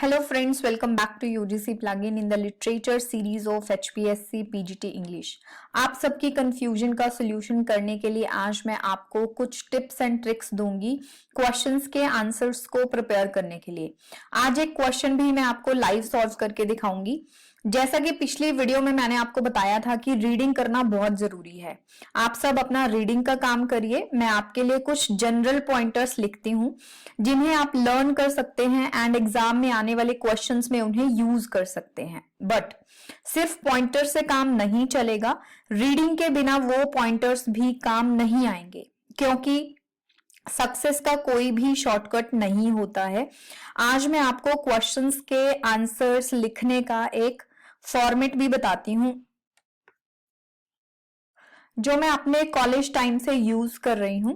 Hello friends, welcome back to UGC plugin in the literature series of HPSC PGT English। आप सबकी confusion का solution करने के लिए आज मैं आपको कुछ टिप्स एंड ट्रिक्स दूंगी क्वेश्चंस के आंसर्स को प्रिपेयर करने के लिए। आज एक क्वेश्चन भी मैं आपको लाइव सॉल्व करके दिखाऊंगी। जैसा कि पिछली वीडियो में मैंने आपको बताया था कि रीडिंग करना बहुत जरूरी है। आप सब अपना रीडिंग का काम करिए। मैं आपके लिए कुछ जनरल पॉइंटर्स लिखती हूँ जिन्हें आप लर्न कर सकते हैं एंड एग्जाम में आने वाले क्वेश्चंस में उन्हें यूज कर सकते हैं। बट सिर्फ पॉइंटर से काम नहीं चलेगा, रीडिंग के बिना वो पॉइंटर्स भी काम नहीं आएंगे, क्योंकि सक्सेस का कोई भी शॉर्टकट नहीं होता है। आज मैं आपको क्वेश्चंस के आंसर्स लिखने का एक फॉर्मेट भी बताती हूं जो मैं अपने कॉलेज टाइम से यूज कर रही हूं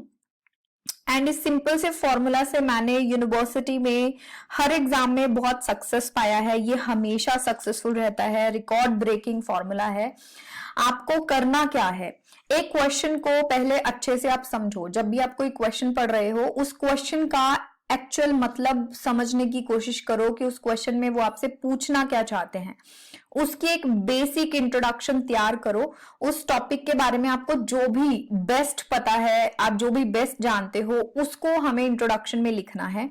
एंड इस सिंपल से फॉर्मूला से मैंने यूनिवर्सिटी में हर एग्जाम में बहुत सक्सेस पाया है। ये हमेशा सक्सेसफुल रहता है, रिकॉर्ड ब्रेकिंग फॉर्मूला है। आपको करना क्या है, एक क्वेश्चन को पहले अच्छे से आप समझो। जब भी आप कोई क्वेश्चन पढ़ रहे हो उस क्वेश्चन का एक्चुअल मतलब समझने की कोशिश करो कि उस क्वेश्चन में वो आपसे पूछना क्या चाहते हैं। उसकी एक बेसिक इंट्रोडक्शन तैयार करो। उस टॉपिक के बारे में आपको जो भी बेस्ट पता है, आप जो भी बेस्ट जानते हो, उसको हमें इंट्रोडक्शन में लिखना है।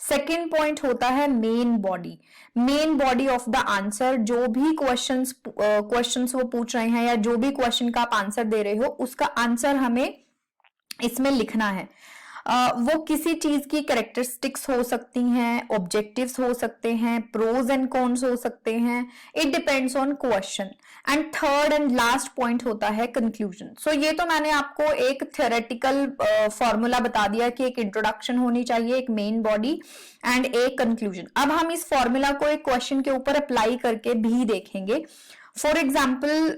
सेकेंड पॉइंट होता है main body of the answer. जो भी क्वेश्चंस वो पूछ रहे हैं या जो भी क्वेश्चन का आप आंसर दे रहे हो उसका आंसर हमें इसमें लिखना है। वो किसी चीज की कैरेक्टरिस्टिक्स हो सकती हैं, ऑब्जेक्टिव्स हो सकते हैं, प्रोज एंड कॉन्स हो सकते हैं। It depends on question. And third and last point होता है कंक्लूजन। सो ये तो मैंने आपको एक थ्योरेटिकल फॉर्मूला बता दिया कि एक इंट्रोडक्शन होनी चाहिए, एक मेन बॉडी एंड एक कंक्लूजन। अब हम इस फॉर्मूला को एक क्वेश्चन के ऊपर अप्लाई करके भी देखेंगे। फॉर एग्जाम्पल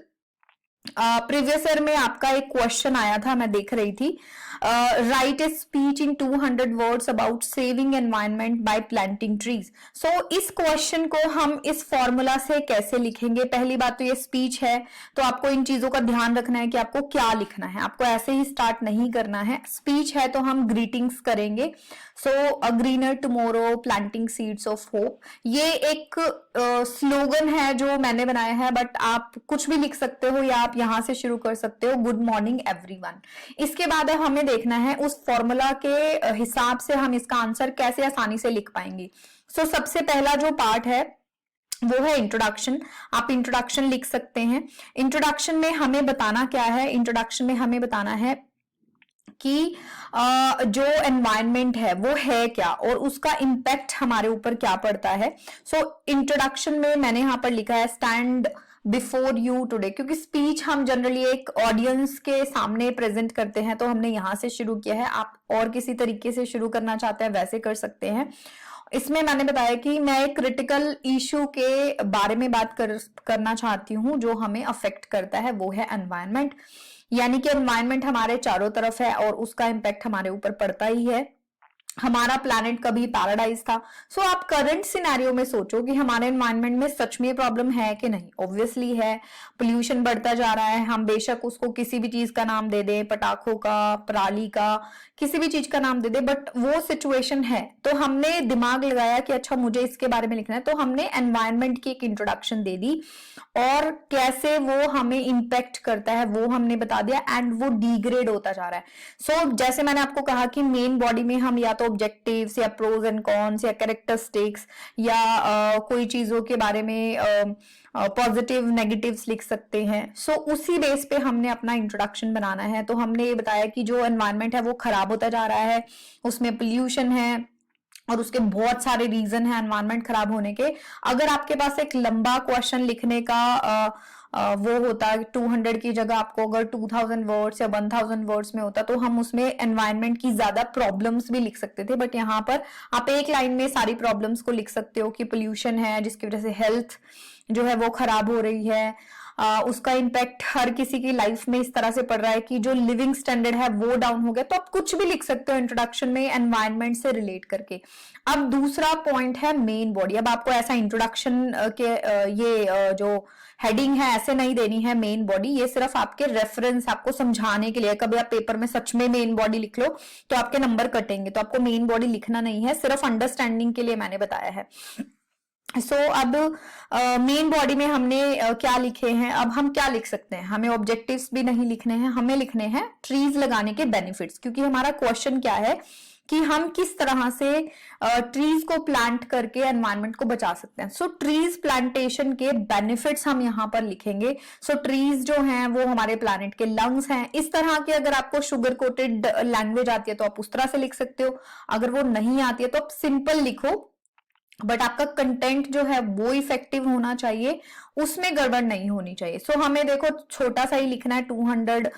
प्रीवियस ईयर में आपका एक क्वेश्चन आया था, मैं देख रही थी, write a speech in 200 words about saving environment by planting trees. So इस क्वेश्चन को हम इस फॉर्मूला से कैसे लिखेंगे। पहली बात तो ये स्पीच है, तो आपको इन चीजों का ध्यान रखना है कि आपको क्या लिखना है। आपको ऐसे ही स्टार्ट नहीं करना है। स्पीच है तो हम ग्रीटिंग्स करेंगे। So a greener tomorrow, planting seeds of hope. ये एक स्लोगन है जो मैंने बनाया है, बट आप कुछ भी लिख सकते हो या आप यहां से शुरू कर सकते हो, गुड मॉर्निंग एवरीवन। इसके बाद हमें देखना है उस फॉर्मूला के हिसाब से हम इसका आंसर कैसे आसानी से लिख पाएंगे। सो सबसे पहला जो पार्ट है वो है इंट्रोडक्शन। आप इंट्रोडक्शन लिख सकते हैं। इंट्रोडक्शन में हमें बताना क्या है, इंट्रोडक्शन में हमें बताना है कि जो एनवायरनमेंट है वो है क्या और उसका इम्पैक्ट हमारे ऊपर क्या पड़ता है। सो इंट्रोडक्शन में मैंने यहां पर लिखा है स्टैंड बिफोर यू टुडे, क्योंकि स्पीच हम जनरली एक ऑडियंस के सामने प्रेजेंट करते हैं तो हमने यहां से शुरू किया है। आप और किसी तरीके से शुरू करना चाहते हैं वैसे कर सकते हैं। इसमें मैंने बताया कि मैं एक क्रिटिकल इशू के बारे में बात करना चाहती हूं जो हमें अफेक्ट करता है, वो है एनवायरनमेंट। यानी कि एनवायरनमेंट हमारे चारों तरफ है और उसका इम्पैक्ट हमारे ऊपर पड़ता ही है। हमारा प्लैनेट कभी पैराडाइज था। सो आप करंट सिनेरियो में सोचो कि हमारे एनवायरनमेंट में सच में प्रॉब्लम है कि नहीं। ऑब्वियसली है, पोल्यूशन बढ़ता जा रहा है। हम बेशक उसको किसी भी चीज का नाम दे दें, पटाखों का, पराली का, किसी भी चीज का नाम दे दे, बट वो सिचुएशन है। तो हमने दिमाग लगाया कि अच्छा मुझे इसके बारे में लिखना है, तो हमने एनवायरनमेंट की एक इंट्रोडक्शन दे दी और कैसे वो हमें इंपैक्ट करता है वो हमने बता दिया एंड वो डिग्रेड होता जा रहा है। सो जैसे मैंने आपको कहा कि मेन बॉडी में हम या तो ऑब्जेक्टिव्स या प्रोज एंड कॉन्स या कैरेक्टरिस्टिक्स या कोई चीजों के बारे में पॉजिटिव नेगेटिव्स लिख सकते हैं। सो उसी बेस पे हमने अपना इंट्रोडक्शन बनाना है। तो हमने ये बताया कि जो एनवायरनमेंट है वो खराब होता जा रहा है, उसमें पोल्यूशन है और उसके बहुत सारे रीजन है एनवायरनमेंट खराब होने के। अगर आपके पास एक लंबा क्वेश्चन लिखने का वो होता है 200 की जगह आपको अगर 2000 वर्ड्स या 1000 वर्ड्स में होता तो हम उसमें एनवायरनमेंट की ज्यादा प्रॉब्लम्स भी लिख सकते थे। बट यहाँ पर आप एक लाइन में सारी प्रॉब्लम्स को लिख सकते हो कि पोल्यूशन है जिसकी वजह से हेल्थ जो है वो खराब हो रही है, उसका इम्पैक्ट हर किसी की लाइफ में इस तरह से पड़ रहा है कि जो लिविंग स्टैंडर्ड है वो डाउन हो गया। तो आप कुछ भी लिख सकते हो इंट्रोडक्शन में एनवायरनमेंट से रिलेट करके। अब दूसरा पॉइंट है मेन बॉडी। अब आपको ऐसा इंट्रोडक्शन के ये जो हेडिंग है ऐसे नहीं देनी है मेन बॉडी, ये सिर्फ आपके रेफरेंस, आपको समझाने के लिए। कभी आप पेपर में सच में मेन बॉडी लिख लो तो आपके नंबर कटेंगे, तो आपको मेन बॉडी लिखना नहीं है, सिर्फ अंडरस्टैंडिंग के लिए मैंने बताया है। अब मेन बॉडी में हमने क्या लिखे हैं, अब हम क्या लिख सकते हैं, हमें ऑब्जेक्टिव्स भी नहीं लिखने हैं, हमें लिखने हैं ट्रीज लगाने के बेनिफिट्स, क्योंकि हमारा क्वेश्चन क्या है कि हम किस तरह से ट्रीज को प्लांट करके एनवायरनमेंट को बचा सकते हैं। सो ट्रीज प्लांटेशन के बेनिफिट्स हम यहाँ पर लिखेंगे। सो ट्रीज जो हैं वो हमारे प्लैनेट के लंग्स हैं। इस तरह की अगर आपको शुगर कोटेड लैंग्वेज आती है तो आप उस तरह से लिख सकते हो, अगर वो नहीं आती है तो आप सिंपल लिखो, बट आपका कंटेंट जो है वो इफेक्टिव होना चाहिए, उसमें गड़बड़ नहीं होनी चाहिए। सो हमें देखो छोटा सा ही लिखना है 200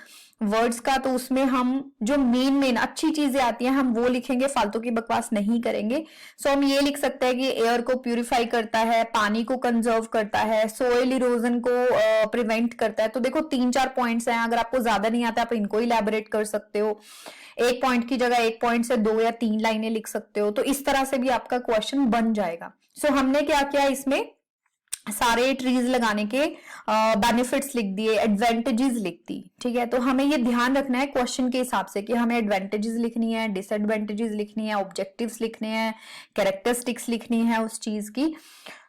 वर्ड्स का, तो उसमें हम जो मेन अच्छी चीजें आती हैं हम वो लिखेंगे, फालतू की बकवास नहीं करेंगे। सो हम ये लिख सकते हैं कि एयर को प्यूरिफाई करता है, पानी को कंजर्व करता है, सोइल इरोजन को प्रिवेंट करता है। तो देखो 3-4 पॉइंट्स हैं, अगर आपको ज्यादा नहीं आता आप इनको इलैबोरेट कर सकते हो, एक पॉइंट की जगह एक पॉइंट से 2 या 3 लाइनें लिख सकते हो, तो इस तरह से भी आपका क्वेश्चन बन जाएगा। सो हमने क्या किया, इसमें सारे ट्रीज लगाने के बेनिफिट्स लिख दिए, एडवांटेजेस लिख दी, ठीक है। तो हमें ये ध्यान रखना है क्वेश्चन के हिसाब से कि हमें एडवांटेजेस लिखनी है, डिसएडवांटेजेस लिखनी है, ऑब्जेक्टिव्स लिखने हैं, कैरेक्टरिस्टिक्स लिखनी है उस चीज की।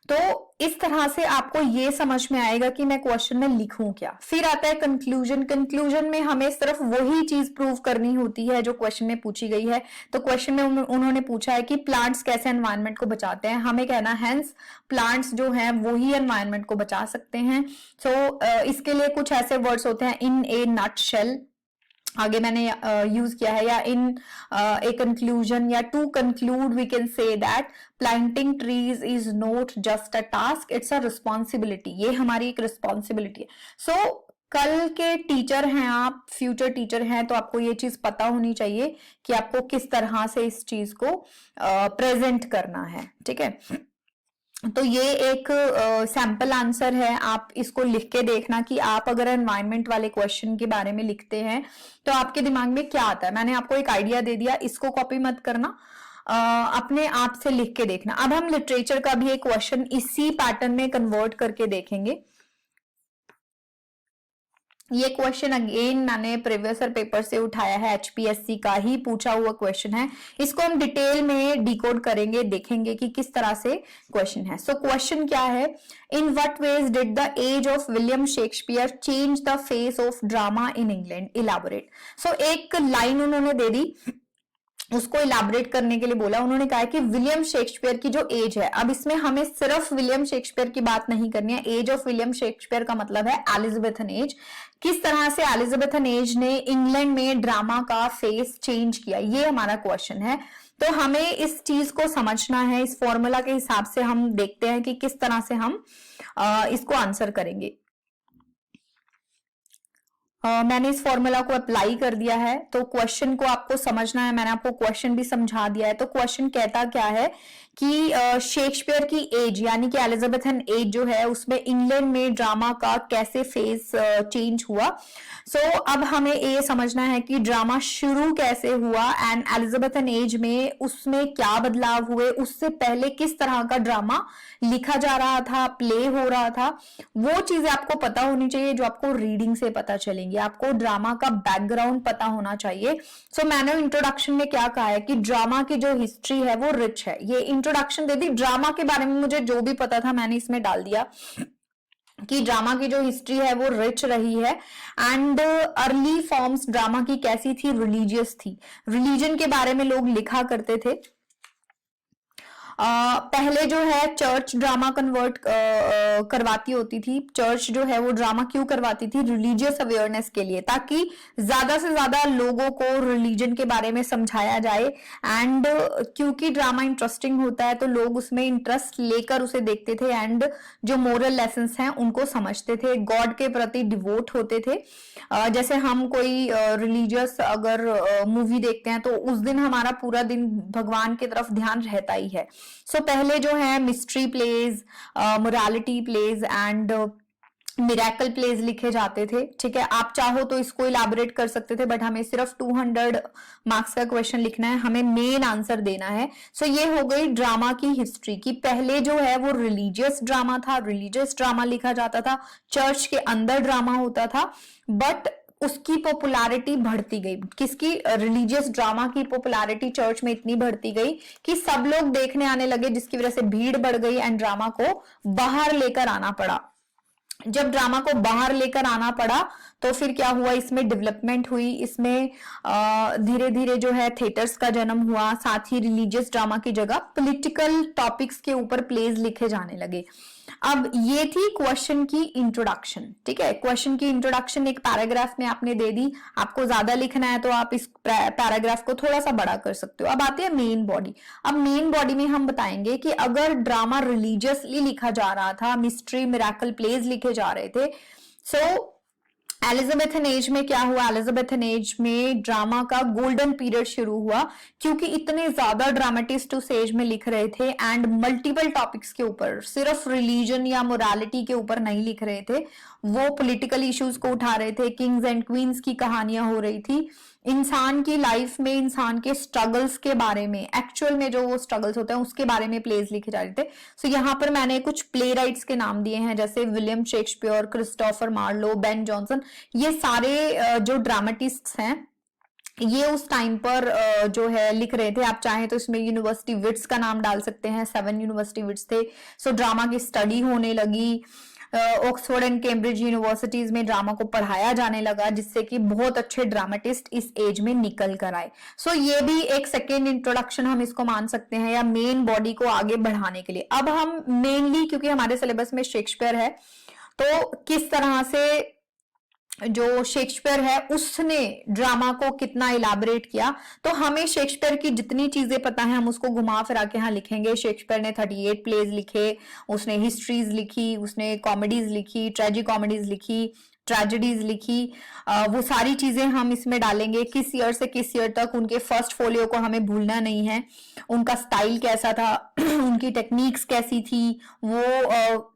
तो इस तरह से आपको ये समझ में आएगा कि मैं क्वेश्चन में लिखूं क्या। फिर आता है कंक्लूजन। कंक्लूजन में हमें सिर्फ वही चीज प्रूव करनी होती है जो क्वेश्चन में पूछी गई है। तो क्वेश्चन में उन्होंने पूछा है कि प्लांट्स कैसे एनवायरनमेंट को बचाते हैं, हमें कहना हेंस प्लांट्स जो हैं वो ही एनवायरनमेंट को बचा सकते हैं। सो इसके लिए कुछ ऐसे वर्ड्स होते हैं, इन ए नट शेल आगे मैंने यूज किया है, या इन ए कंक्लूजन, या to conclude we can say that planting trees is not just a task, it's a responsibility. ये हमारी एक रिस्पॉन्सिबिलिटी है। सो कल के टीचर हैं आप, फ्यूचर टीचर हैं, तो आपको ये चीज पता होनी चाहिए कि आपको किस तरह से इस चीज को प्रेजेंट करना है, ठीक है। तो ये एक सैंपल आंसर है, आप इसको लिख के देखना कि आप अगर एनवायरनमेंट वाले क्वेश्चन के बारे में लिखते हैं तो आपके दिमाग में क्या आता है। मैंने आपको एक आइडिया दे दिया, इसको कॉपी मत करना, अपने आप से लिख के देखना। अब हम लिटरेचर का भी एक क्वेश्चन इसी पैटर्न में कन्वर्ट करके देखेंगे। ये क्वेश्चन अगेन मैंने प्रीवियस पेपर से उठाया है, एचपीएससी का ही पूछा हुआ क्वेश्चन है। इसको हम डिटेल में डिकोड करेंगे, देखेंगे कि किस तरह से क्वेश्चन है। सो क्वेश्चन क्या है, in what ways did the age of William Shakespeare change the face of drama in England, elaborate. So एक लाइन उन्होंने दे दी, उसको इलैबोरेट करने के लिए बोला। उन्होंने कहा कि विलियम शेक्सपियर की जो एज है, अब इसमें हमें सिर्फ विलियम शेक्सपियर की बात नहीं करनी है, एज ऑफ विलियम शेक्सपियर का मतलब है एलिजाबेथन एज। किस तरह से एलिजाबेथन एज ने इंग्लैंड में ड्रामा का फेस चेंज किया, ये हमारा क्वेश्चन है। तो हमें इस चीज को समझना है, इस फॉर्मूला के हिसाब से हम देखते हैं कि किस तरह से हम इसको आंसर करेंगे। मैंने इस फॉर्मूला को अप्लाई कर दिया है, तो क्वेश्चन को आपको समझना है, मैंने आपको क्वेश्चन भी समझा दिया है। तो क्वेश्चन कहता क्या है कि शेक्सपियर की एज यानी कि एलिजाबेथन एज जो है उसमें इंग्लैंड में ड्रामा का कैसे फेस चेंज हुआ। सो अब हमें ये समझना है कि ड्रामा शुरू कैसे हुआ एंड एलिजाबेथन एज में उसमें क्या बदलाव हुए, उससे पहले किस तरह का ड्रामा लिखा जा रहा था, प्ले हो रहा था, वो चीजें आपको पता होनी चाहिए जो आपको रीडिंग से पता चलेंगी। आपको ड्रामा का बैकग्राउंड पता होना चाहिए। सो मैंने इंट्रोडक्शन में क्या कहा है कि ड्रामा की जो हिस्ट्री है वो रिच है। ये इंट्रोडक्शन दे दी, ड्रामा के बारे में मुझे जो भी पता था मैंने इसमें डाल दिया कि ड्रामा की जो हिस्ट्री है वो रिच रही है। एंड अर्ली फॉर्म्स ड्रामा की कैसी थी, रिलीजियस थी, रिलीजन के बारे में लोग लिखा करते थे। पहले जो है चर्च ड्रामा कन्वर्ट करवाती होती थी। चर्च जो है वो ड्रामा क्यों करवाती थी, रिलीजियस अवेयरनेस के लिए, ताकि ज्यादा से ज्यादा लोगों को रिलीजन के बारे में समझाया जाए। एंड क्योंकि ड्रामा इंटरेस्टिंग होता है तो लोग उसमें इंटरेस्ट लेकर उसे देखते थे एंड जो मोरल लेसन्स हैं उनको समझते थे, गॉड के प्रति डिवोट होते थे। जैसे हम कोई रिलीजियस अगर मूवी देखते हैं तो उस दिन हमारा पूरा दिन भगवान की तरफ ध्यान रहता ही है। सो पहले जो है mystery plays, morality plays and miracle plays लिखे जाते थे, ठीक है। आप चाहो तो इसको इलैबोरेट कर सकते थे, बट हमें सिर्फ 200 मार्क्स का क्वेश्चन लिखना है, हमें मेन आंसर देना है। सो ये हो गई ड्रामा की हिस्ट्री की पहले जो है वो रिलीजियस ड्रामा था, रिलीजियस ड्रामा लिखा जाता था, चर्च के अंदर ड्रामा होता था। बट उसकी पॉपुलैरिटी बढ़ती गई। किसकी? रिलीजियस ड्रामा की पॉपुलैरिटी चर्च में इतनी बढ़ती गई कि सब लोग देखने आने लगे, जिसकी वजह से भीड़ बढ़ गई एंड ड्रामा को बाहर लेकर आना पड़ा। जब ड्रामा को बाहर लेकर आना पड़ा तो फिर क्या हुआ, इसमें डेवलपमेंट हुई, इसमें धीरे धीरे जो है थिएटर्स का जन्म हुआ, साथ ही रिलीजियस ड्रामा की जगह पॉलिटिकल टॉपिक्स के ऊपर प्लेज लिखे जाने लगे। अब ये थी क्वेश्चन की इंट्रोडक्शन, ठीक है। क्वेश्चन की इंट्रोडक्शन एक पैराग्राफ में आपने दे दी, आपको ज्यादा लिखना है तो आप इस पैराग्राफ को थोड़ा सा बड़ा कर सकते हो। अब आते हैं मेन बॉडी। अब मेन बॉडी में हम बताएंगे कि अगर ड्रामा रिलीजियसली लिखा जा रहा था, मिस्ट्री मिरेकल प्लेज लिखे जा रहे थे, सो एलिजाबेथन एज में क्या हुआ, एलिजाबेथन एज में ड्रामा का गोल्डन पीरियड शुरू हुआ, क्योंकि इतने ज्यादा ड्रामेटिस्ट उस एज में लिख रहे थे एंड मल्टीपल टॉपिक्स के ऊपर, सिर्फ रिलीजन या मोरालिटी के ऊपर नहीं लिख रहे थे, वो पॉलिटिकल इश्यूज को उठा रहे थे, किंग्स एंड क्वींस की कहानियां हो रही थी, इंसान की लाइफ में इंसान के स्ट्रगल्स के बारे में, एक्चुअल में जो वो स्ट्रगल्स होते हैं उसके बारे में प्लेज लिखे जा रहे थे। सो यहाँ पर मैंने कुछ प्ले राइट्स के नाम दिए हैं, जैसे William Shakespeare, Christopher Marlowe, Ben Jonson. ये सारे जो ड्रामेटिस्ट्स हैं ये उस टाइम पर जो है लिख रहे थे। आप चाहें तो इसमें यूनिवर्सिटी विट्स का नाम डाल सकते हैं, 7 यूनिवर्सिटी विट्स थे। सो ड्रामा की स्टडी होने लगी, ऑक्सफोर्ड एंड कैम्ब्रिज यूनिवर्सिटीज में ड्रामा को पढ़ाया जाने लगा, जिससे कि बहुत अच्छे ड्रामेटिस्ट इस एज में निकल कर आए। सो ये भी एक सेकेंड इंट्रोडक्शन हम इसको मान सकते हैं, या मेन बॉडी को आगे बढ़ाने के लिए। अब हम मेनली, क्योंकि हमारे सिलेबस में शेक्सपियर है, तो किस तरह से जो शेक्सपियर है उसने ड्रामा को कितना इलाबरेट किया, तो हमें शेक्सपियर की जितनी चीजें पता है हम उसको घुमा फिरा के यहाँ लिखेंगे। शेक्सपियर ने 38 प्लेज लिखे, उसने हिस्ट्रीज लिखी, उसने कॉमेडीज लिखी, ट्रेजिक कॉमेडीज लिखी, ट्रेजेडीज लिखी, वो सारी चीजें हम इसमें डालेंगे। किस ईयर से किस ईयर तक, उनके फर्स्ट फोलियो को हमें भूलना नहीं है, उनका स्टाइल कैसा था, उनकी टेक्निक्स कैसी थी, वो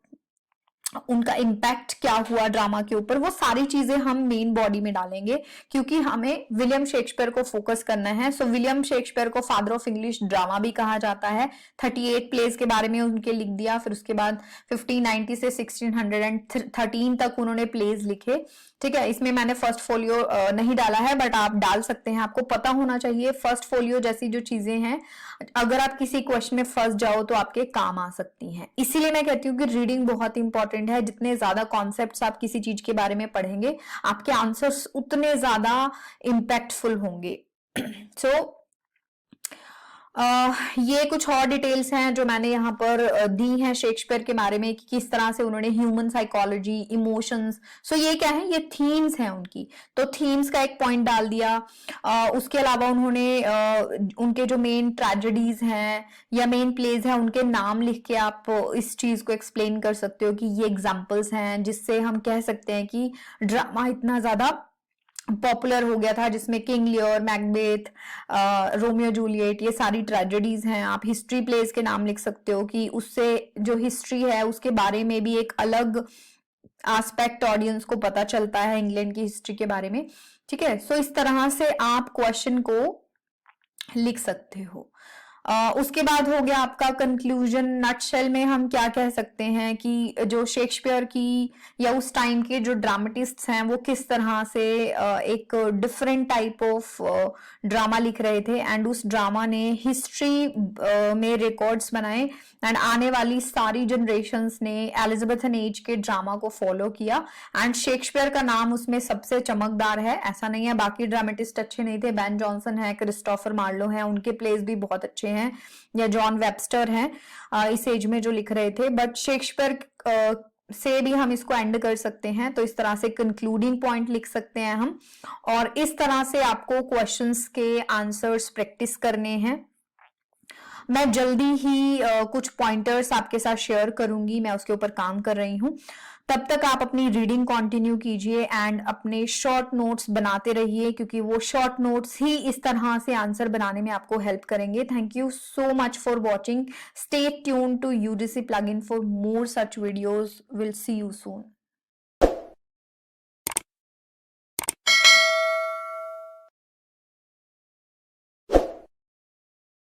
उनका इम्पैक्ट क्या हुआ ड्रामा के ऊपर, वो सारी चीजें हम मेन बॉडी में डालेंगे, क्योंकि हमें विलियम शेक्सपियर को फोकस करना है। सो विलियम शेक्सपियर को फादर ऑफ इंग्लिश ड्रामा भी कहा जाता है। 38 प्लेस के बारे में उनके लिख दिया, फिर उसके बाद 1590 से 1613 तक उन्होंने प्लेज लिखे, ठीक है। इसमें मैंने फर्स्ट फोलियो नहीं डाला है, बट आप डाल सकते हैं, आपको पता होना चाहिए। फर्स्ट फोलियो जैसी जो चीजें हैं, अगर आप किसी क्वेश्चन में फंस जाओ तो आपके काम आ सकती हैं। इसीलिए मैं कहती हूँ कि रीडिंग बहुत इंपॉर्टेंट है। जितने ज्यादा कॉन्सेप्ट्स आप किसी चीज के बारे में पढ़ेंगे, आपके आंसर्स उतने ज्यादा इम्पैक्टफुल होंगे। सो ये कुछ और डिटेल्स हैं जो मैंने यहाँ पर दी हैं शेक्सपियर के बारे में, कि किस तरह से उन्होंने ह्यूमन साइकोलॉजी, इमोशंस, सो ये क्या है, ये थीम्स हैं उनकी, तो थीम्स का एक पॉइंट डाल दिया। उसके अलावा उन्होंने उनके जो मेन ट्रेजेडीज हैं या मेन प्लेज हैं उनके नाम लिख के आप इस चीज को एक्सप्लेन कर सकते हो कि ये एग्जाम्पल्स हैं, जिससे हम कह सकते हैं कि ड्रामा इतना ज्यादा पॉपुलर हो गया था, जिसमें King Lear, Macbeth, Romeo Juliet, ये सारी ट्रेजेडीज हैं। आप हिस्ट्री प्लेस के नाम लिख सकते हो कि उससे जो हिस्ट्री है उसके बारे में भी एक अलग एस्पेक्ट ऑडियंस को पता चलता है इंग्लैंड की हिस्ट्री के बारे में, ठीक है। सो इस तरह से आप क्वेश्चन को लिख सकते हो। उसके बाद हो गया आपका कंक्लूजन। नटशेल में हम क्या कह सकते हैं कि जो शेक्सपियर की या उस टाइम के जो ड्रामेटिस्ट्स हैं वो किस तरह से एक डिफरेंट टाइप ऑफ ड्रामा लिख रहे थे, एंड उस ड्रामा ने हिस्ट्री में रिकॉर्ड्स बनाए, एंड आने वाली सारी जनरेशन्स ने एलिजाबेथन एज के ड्रामा को फॉलो किया, एंड शेक्सपियर का नाम उसमें सबसे चमकदार है। ऐसा नहीं है बाकी ड्रामेटिस्ट अच्छे नहीं थे, बेन जॉनसन है, क्रिस्टोफर मार्लो है, उनके प्लेस भी बहुत अच्छे हैं, या जॉन वेबस्टर हैं इस एज में जो लिख रहे थे, बट शेक्सपियर से भी हम इसको एंड कर सकते हैं। तो इस तरह से कंक्लूडिंग पॉइंट लिख सकते हैं हम, और इस तरह से आपको क्वेश्चंस के आंसर्स प्रैक्टिस करने हैं। मैं जल्दी ही कुछ पॉइंटर्स आपके साथ शेयर करूंगी, मैं उसके ऊपर काम कर रही हूं। तब तक आप अपनी रीडिंग कंटिन्यू कीजिए एंड अपने शॉर्ट नोट्स बनाते रहिए, क्योंकि वो शॉर्ट नोट्स ही इस तरह से आंसर बनाने में आपको हेल्प करेंगे। Thank you so much for watching. Stay tune to UGC plugin for more such videos. Will see you soon.